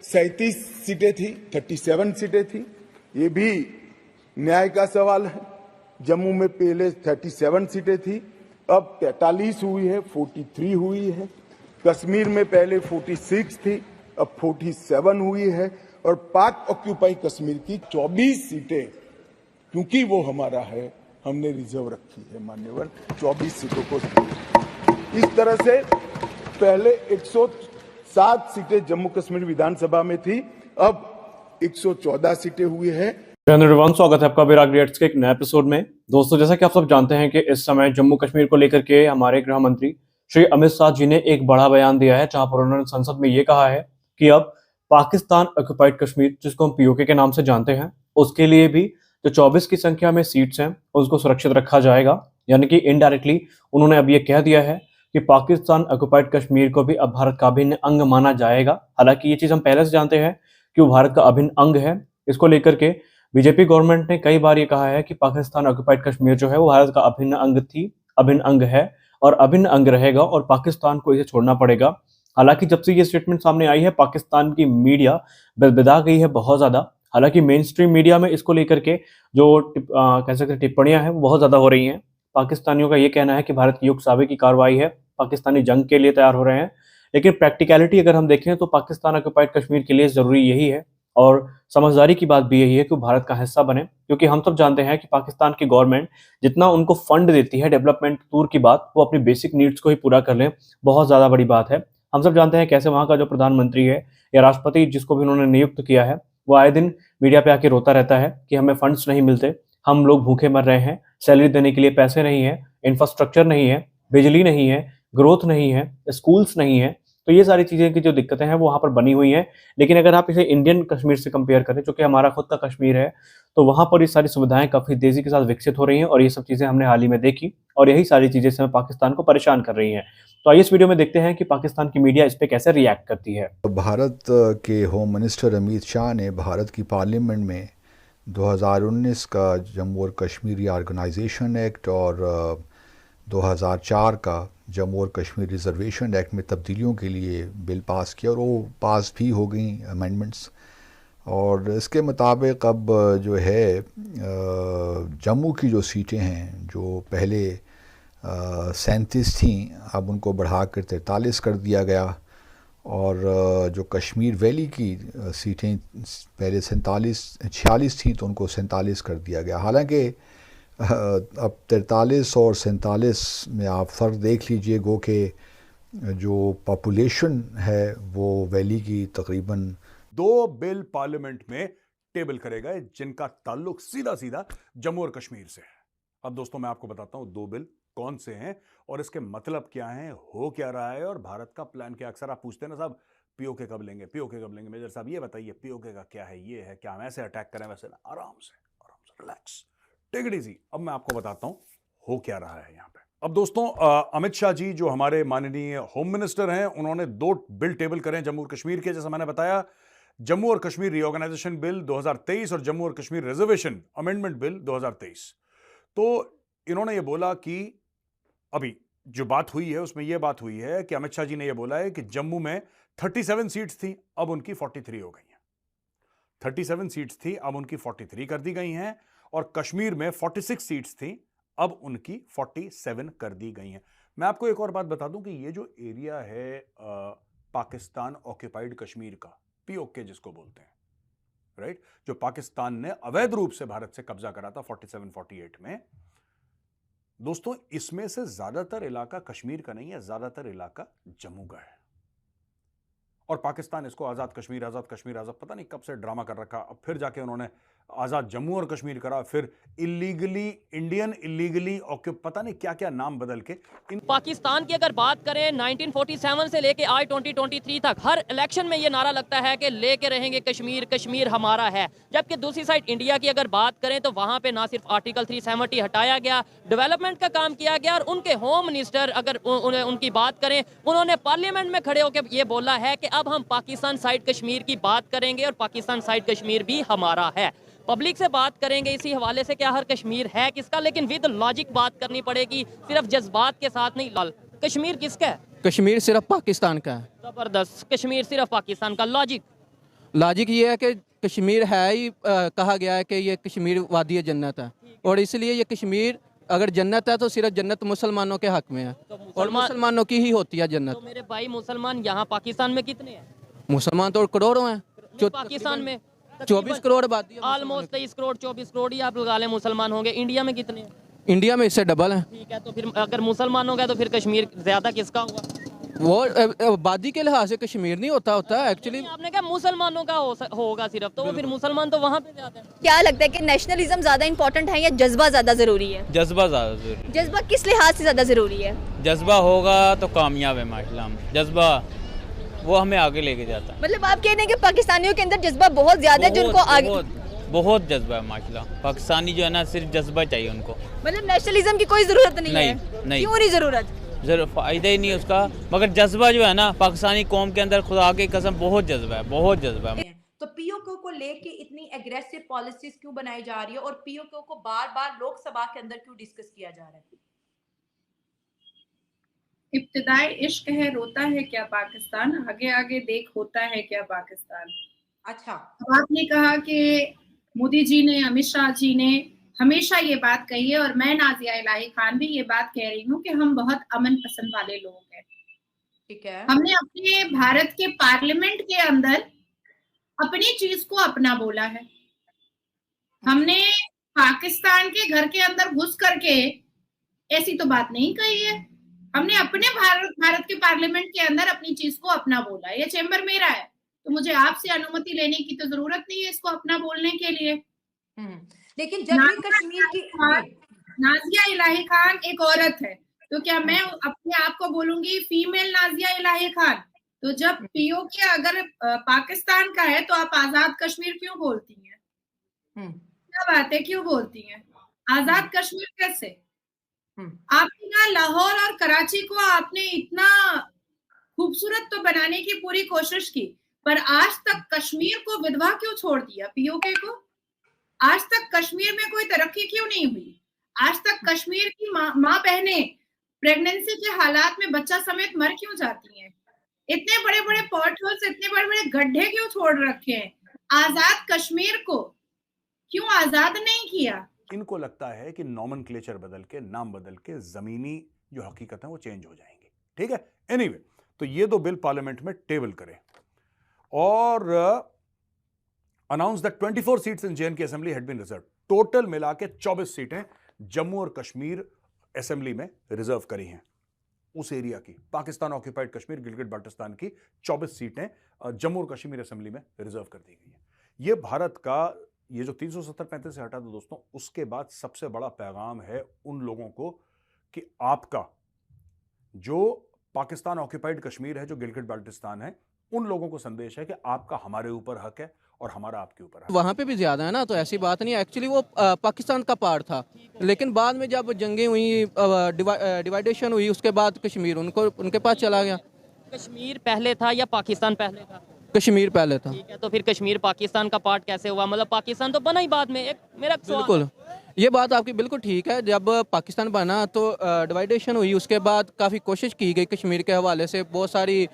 37 सीटें थी, 37 सीटें थी। ये भी न्याय का सवाल है। जम्मू में पहले 37 सीटें थी, अब 43 हुई है, 43 हुई है। कश्मीर में पहले 46 थी, अब 47 हुई है। और पाक ऑक्यूपाई कश्मीर की 24 सीटें, क्योंकि वो हमारा है, हमने रिजर्व रखी है मान्यवर 24 सीटों को। इस तरह से पहले 107 सीटें जम्मू कश्मीर विधानसभा में थी, अब 114 सीटें हुई है। स्वागत है आपका विराग रिएक्ट्स के एक नए एपिसोड में। दोस्तों, जैसा कि आप सब जानते हैं कि इस समय जम्मू कश्मीर को लेकर के हमारे गृह मंत्री श्री अमित शाह जी ने एक बड़ा बयान दिया है, जहां पर उन्होंने संसद में ये कहा है कि अब पाकिस्तान ऑक्युपाइड कश्मीर, जिसको हम पीओके के नाम से जानते हैं, उसके लिए भी जो 24 की संख्या में सीट्स हैं उसको सुरक्षित रखा जाएगा। यानी कि इनडायरेक्टली उन्होंने अब ये कह दिया है कि पाकिस्तान ऑक्युपाइड कश्मीर को भी अब भारत का अभिन्न अंग माना जाएगा। हालांकि ये चीज हम पहले से जानते हैं कि वो भारत का अभिन्न अंग है। इसको लेकर के बीजेपी गवर्नमेंट ने कई बार ये कहा है कि पाकिस्तान ऑक्युपाइड कश्मीर जो है वो भारत का अभिन्न अंग थी, अभिन्न अंग है और अभिन्न अंग रहेगा और पाकिस्तान को इसे छोड़ना पड़ेगा। हालांकि जब से ये स्टेटमेंट सामने आई है, पाकिस्तान की मीडिया बिदबिदा गई है बहुत ज्यादा। हालांकि मेन स्ट्रीम मीडिया में इसको लेकर के जो कह सकते टिप्पणियां हैं वो बहुत ज्यादा हो रही हैं। पाकिस्तानियों का ये कहना है कि भारत की युग-सावे की कार्रवाई है, पाकिस्तानी जंग के लिए तैयार हो रहे हैं। लेकिन प्रैक्टिकलिटी अगर हम देखें तो पाकिस्तान ऑक्युपाइड कश्मीर के लिए जरूरी यही है और समझदारी की बात भी यही है कि भारत का हिस्सा बने, क्योंकि हम सब जानते हैं कि पाकिस्तान की गवर्नमेंट जितना उनको फंड देती है डेवलपमेंट दूर की बात, वो अपनी बेसिक नीड्स को ही पूरा कर ले, बहुत ज्यादा बड़ी बात है। हम सब जानते हैं कैसे वहां का जो प्रधानमंत्री है या राष्ट्रपति जिसको भी उन्होंने नियुक्त किया है, वो आए दिन मीडिया पे आके रोता रहता है कि हमें फंड्स नहीं मिलते, हम लोग भूखे मर रहे हैं, सैलरी देने के लिए पैसे नहीं है, इंफ्रास्ट्रक्चर नहीं है, बिजली नहीं है, ग्रोथ नहीं है, स्कूल्स नहीं है। तो ये सारी चीजें की जो दिक्कतें हैं वो वहां पर बनी हुई हैं। लेकिन अगर आप इसे इंडियन कश्मीर से कंपेयर करें, जो कि हमारा खुद का कश्मीर है, तो वहां पर ये सारी सुविधाएं काफी तेजी के साथ विकसित हो रही हैं और ये सब चीजें हमने हाल ही में देखी और यही सारी चीजें इस समय पाकिस्तान को परेशान कर रही हैं। तो आइए इस वीडियो में देखते हैं कि पाकिस्तान की मीडिया इस पे कैसे रिएक्ट करती है। भारत के होम मिनिस्टर अमित शाह ने भारत की पार्लियामेंट में 2019 का जम्मू और कश्मीर रिऑर्गेनाइजेशन एक्ट और 2004 का जम्मू और कश्मीर रिजर्वेशन एक्ट में तब्दीलियों के लिए बिल पास किया और वो पास भी हो गई अमेंडमेंट्स। और इसके मुताबिक अब जो है जम्मू की जो सीटें हैं, जो पहले 37 थीं, अब उनको बढ़ा कर 43 कर दिया गया। और जो कश्मीर वैली की सीटें पहले 46 थीं, तो उनको 47 कर दिया गया। हालांकि अब 43 और 47 में आप फ़र्क देख लीजिए, गो के जो पॉपुलेशन है वो वैली की तकरीबन 2 बिल पार्लियामेंट में टेबल करे गए जिनका ताल्लुक सीधा सीधा जम्मू और कश्मीर से है। अब दोस्तों मैं आपको बताता हूं 2 बिल कौन से हैं और इसके मतलब क्या हैं, हो क्या रहा है और भारत का प्लान क्या। अक्सर आप पूछते हैं ना साहब, पीओके कब लेंगे, पीओके कब लेंगे। मेजर साहब ये बताइए पीओके का क्या है, ये है क्या, हम ऐसे अटैक करें वैसे ना, आराम से रिलैक्स, टेक इट इजी। अब मैं आपको बताता हूं हो क्या रहा है यहां पे। अब दोस्तों अमित शाह जी जो हमारे माननीय होम मिनिस्टर हैं, उन्होंने 2 बिल टेबल करे जम्मू और कश्मीर के। जैसा मैंने बताया, जम्मू और कश्मीर रीऑर्गेनाइजेशन बिल 2023 और जम्मू और कश्मीर रिजर्वेशन अमेंडमेंट बिल 2023। तो इन्होंने ये बोला कि अभी जो बात हुई है उसमें यह बात हुई है कि अमित शाह जी ने यह बोला है कि जम्मू में 37 सीट्स थी, अब उनकी 43 हो गई हैं। 37 सीट्स थी, अब उनकी 43 कर दी गई हैं। और कश्मीर में 46 सीट्स थी, अब उनकी 47 कर दी गई हैं। मैं आपको एक और बात बता दूं कि ये जो एरिया है पाकिस्तान ऑक्युपाइड कश्मीर का, पीओके जिसको बोलते हैं, राइट, जो पाकिस्तान ने अवैध रूप से भारत से कब्जा करा था 47-48 में, दोस्तों इसमें से ज्यादातर इलाका कश्मीर का नहीं है, ज्यादातर इलाका जम्मू का है। और पाकिस्तान इसको आजाद कश्मीर आजाद पता नहीं कब से ड्रामा कर रखा। अब फिर जाके उन्होंने आजाद जम्मू और कश्मीर करा, फिर इलीगली इंडियन इलीगली पता नहीं क्या क्या नाम बदल के। पाकिस्तान की अगर बात करें 1947 से लेके आज 2023 तक हर इलेक्शन में ये नारा लगता है कि लेके रहेंगे कश्मीर, कश्मीर हमारा है। जबकि दूसरी साइड इंडिया की अगर बात करें तो वहां पे ना सिर्फ आर्टिकल 370 हटाया गया, डेवलपमेंट का काम किया गया। और उनके होम मिनिस्टर अगर उनकी बात करें, उन्होंने पार्लियामेंट में खड़े होकर ये बोला है कि अब हम पाकिस्तान साइड कश्मीर की बात करेंगे और पाकिस्तान साइड कश्मीर भी हमारा है। पब्लिक से बात करेंगे इसी हवाले से क्या हर कश्मीर है किसका, लेकिन विद लॉजिक बात करनी पड़ेगी, सिर्फ जज्बात के साथ नहीं। लाल कश्मीर किसका है? कश्मीर सिर्फ पाकिस्तान का है। जबरदस्त, कश्मीर सिर्फ पाकिस्तान का। लॉजिक लॉजिक ये है कि कश्मीर है ही कहा गया है कि ये कश्मीर वादी जन्नत है, और इसलिए ये कश्मीर अगर जन्नत है तो सिर्फ जन्नत मुसलमानों के हक में है, और मुसलमानों की ही होती है तो जन्नत। मेरे भाई मुसलमान यहाँ पाकिस्तान में कितने हैं? मुसलमान तो करोड़ों हैं, पाकिस्तान में 24 करोड़ आबादी है ऑलमोस्ट 23 करोड़ 24 करोड़ ही आप लगा लें मुसलमान होंगे। इंडिया में कितने हैं? इंडिया में, इससे डबल है। ठीक है, तो फिर अगर मुसलमान हो गया तो फिर कश्मीर ज्यादा किसका हुआ? वो आबादी के लिहाज से कश्मीर नहीं होता एक्चुअली। आपने कहा मुसलमानों का होगा सिर्फ, तो वो फिर मुसलमान तो वहाँ पे ज्यादा है। क्या लगता है कि नेशनलिज्म ज्यादा इंपॉर्टेंट है या जज्बा ज्यादा जरूरी है? जज्बा ज़्यादा ज़रूरी। जज्बा किस लिहाज से ज्यादा जरूरी है? जज्बा होगा तो कामयाब है माशाल्लाह हम। जज्बा वो हमें आगे लेके जाता है। मतलब आप कह रहे हैं कि पाकिस्तानियों के अंदर जज्बा बहुत ज्यादा है जिनको आगे, बहुत जज्बा है माशाल्लाह। पाकिस्तानी जो है ना, सिर्फ जज्बा चाहिए उनको। मतलब नेशनलिज्म की कोई जरूरत नहीं है? नहीं। क्यों नहीं जरूरत? जरूर फ़ायदा ही नहीं है उसका, मगर जज्बा जो है ना पाकिस्तानी कौम के अंदर, खुदा की कसम बहुत जज्बा है, बहुत जज्बा है। तो पीओके को लेके इतनी एग्रेसिव पॉलिसीज क्यों बनाई जा रही है और पीओके को बार बार लोकसभा के अंदर क्यों डिस्कस किया जा रहा है? इब्तिदाई इश्क है रोता है क्या पाकिस्तान, आगे आगे देख होता है क्या पाकिस्तान। अच्छा, अब आपने कहा कि मोदी जी ने, अमित शाह जी ने हमेशा ये बात कही है, और मैं नाजिया इलाही खान भी ये बात कह रही हूँ कि हम बहुत अमन पसंद वाले लोग हैं। ठीक है। हमने अपने भारत के पार्लियामेंट के अंदर अपनी चीज को अपना बोला है। हमने पाकिस्तान के घर के अंदर घुस करके ऐसी तो बात नहीं कही है। हमने अपने भारत के पार्लियामेंट के अंदर अपनी चीज को अपना बोला। ये चेंबर मेरा है, तो मुझे आपसे अनुमति लेने की तो जरूरत नहीं है इसको अपना बोलने के लिए। लेकिन जब भी कश्मीर की नाजिया इलाही खान एक औरत है, तो क्या मैं अपने आप को बोलूंगी फीमेल नाजिया इलाही खान? तो जब पीओके अगर पाकिस्तान का है तो आप आजाद कश्मीर क्यों बोलती हैं? क्या बात है, क्यों बोलती हैं आजाद कश्मीर? कैसे आपने ना लाहौर और कराची को आपने इतना खूबसूरत तो बनाने की पूरी कोशिश की, पर आज तक कश्मीर को विधवा क्यों छोड़ दिया पीओके को? आज तक कश्मीर में कोई तरक्की क्यों नहीं हुई? आज तक कश्मीर की माँ बहनें प्रेगनेंसी के हालात में बच्चा समेत मर क्यों जाती हैं? इतने बड़े बड़े पॉट होल्स, इतने बड़े बड़े गड्ढे क्यों छोड़ रखे हैं? आजाद कश्मीर को क्यों आजाद नहीं किया? इनको लगता है कि नॉमेनक्लेचर बदल के, नाम बदल के जमीनी जो हकीकत है वो चेंज हो जाएंगी। ठीक है, एनीवे, तो ये दो बिल पार्लियामेंट में टेबल करें और announce that 24 seats in J and K assembly had been reserve. Total मिला के 24 सीटें जम्मू और कश्मीर असेंबली में रिजर्व करी हैं। उस एरिया की, पाकिस्तान ऑक्यूपाइड कश्मीर गिलगित बाल्टिस्तान की 24 सीटें जम्मू और कश्मीर असेंबली में रिजर्व कर दी गई हैं। ये भारत का, ये जो 370-35 से हटा दो दोस्तों, उसके बाद सबसे बड़ा पैगाम है उन लोगों को कि आपका जो पाकिस्तान ऑक्यूपाइड कश्मीर है, जो गिलगित बाल्टिस्तान है, उन लोगों को संदेश है कि आपका हमारे ऊपर हक है और हमारा आपके ऊपर हक है। वहाँ पे भी ज्यादा है ना, तो ऐसी बात नहीं है। एक्चुअली वो पाकिस्तान का पार्ट था, लेकिन बाद में जब जंगें हुई, डिवाइडेशन हुई, उसके बाद कश्मीर उनके पास चला गया। कश्मीर पहले था या पाकिस्तान पहले था? कश्मीर पहले था। ठीक है, तो फिर कश्मीर पाकिस्तान का पार्ट कैसे हुआ? मतलब पाकिस्तान तो बना ही बाद में। एक मेरा बिल्कुल, ये बात आपकी बिल्कुल ठीक है। जब पाकिस्तान बना तो डिवाइडेशन हुई, उसके बाद काफ़ी कोशिश की गई कश्मीर के हवाले से, बहुत सारी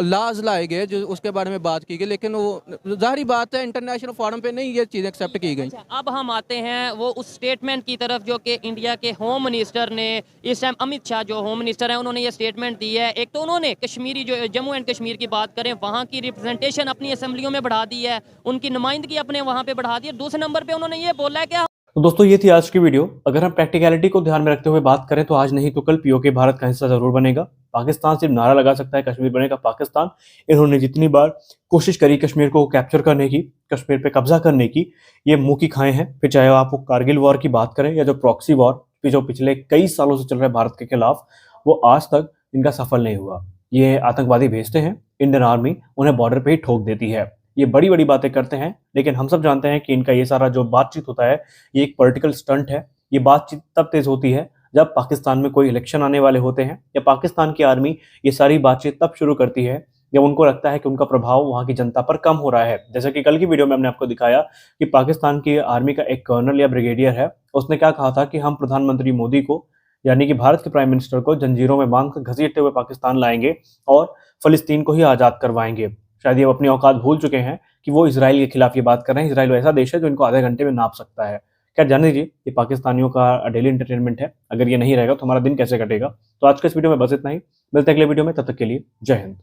लॉज लाए गए जो उसके बारे में बात की गई, लेकिन वो जाहिर बात है इंटरनेशनल फोरम पे नहीं ये चीज़ें एक्सेप्ट की गई। अब हम आते हैं वो उस स्टेटमेंट की तरफ जो कि इंडिया के होम मिनिस्टर ने, इस टाइम अमित शाह जो होम मिनिस्टर हैं, उन्होंने ये स्टेटमेंट दी है। एक तो उन्होंने कश्मीरी जो जम्मू एंड कश्मीर की बात करें, वहाँ की रिप्रेजेंटेशन अपनी असेंबलियों में बढ़ा दी है, उनकी नुमाइंदगी अपने वहाँ पे बढ़ा दी है। दूसरे नंबर पे उन्होंने ये बोला है कि तो दोस्तों ये थी आज की वीडियो। अगर हम प्रैक्टिकलिटी को ध्यान में रखते हुए बात करें तो आज नहीं तो कल पीओके भारत का हिस्सा जरूर बनेगा। पाकिस्तान सिर्फ नारा लगा सकता है कश्मीर बनेगा पाकिस्तान। इन्होंने जितनी बार कोशिश करी कश्मीर को कैप्चर करने की, कश्मीर पे कब्जा करने की, ये मुंह की खाए हैं। फिर चाहे आप कारगिल वॉर की बात करें या जो प्रॉक्सी वॉर जो पिछले कई सालों से चल रहा है भारत के खिलाफ, वो आज तक इनका सफल नहीं हुआ। ये आतंकवादी भेजते हैं, इंडियन आर्मी उन्हें बॉर्डर पे ही ठोक देती है। ये बड़ी बड़ी बातें करते हैं, लेकिन हम सब जानते हैं कि इनका ये सारा जो बातचीत होता है ये एक पॉलिटिकल स्टंट है। ये बातचीत तब तेज होती है जब पाकिस्तान में कोई इलेक्शन आने वाले होते हैं, या पाकिस्तान की आर्मी ये सारी बातचीत तब शुरू करती है जब उनको लगता है कि उनका प्रभाव वहाँ की जनता पर कम हो रहा है। जैसे कि कल की वीडियो में हमने आपको दिखाया कि पाकिस्तान की आर्मी का एक कर्नल या ब्रिगेडियर है, उसने क्या कहा था कि हम प्रधानमंत्री मोदी को, यानी कि भारत के प्राइम मिनिस्टर को, जंजीरों में बांध कर घसीटते हुए पाकिस्तान लाएंगे और फलस्तीन को ही आज़ाद करवाएंगे। शायद ये अपनी औकात भूल चुके हैं कि वो इसराइल के खिलाफ ये बात कर रहे हैं। इसराइल ऐसा देश है जो इनको आधे घंटे में नाप सकता है। क्या जान लीजिए, ये पाकिस्तानियों का डेली एंटरटेनमेंट है। अगर ये नहीं रहेगा तो हमारा दिन कैसे कटेगा। तो आज के इस वीडियो में बस इतना ही। मिलते हैं अगले वीडियो में, तब तक के लिए जय हिंद।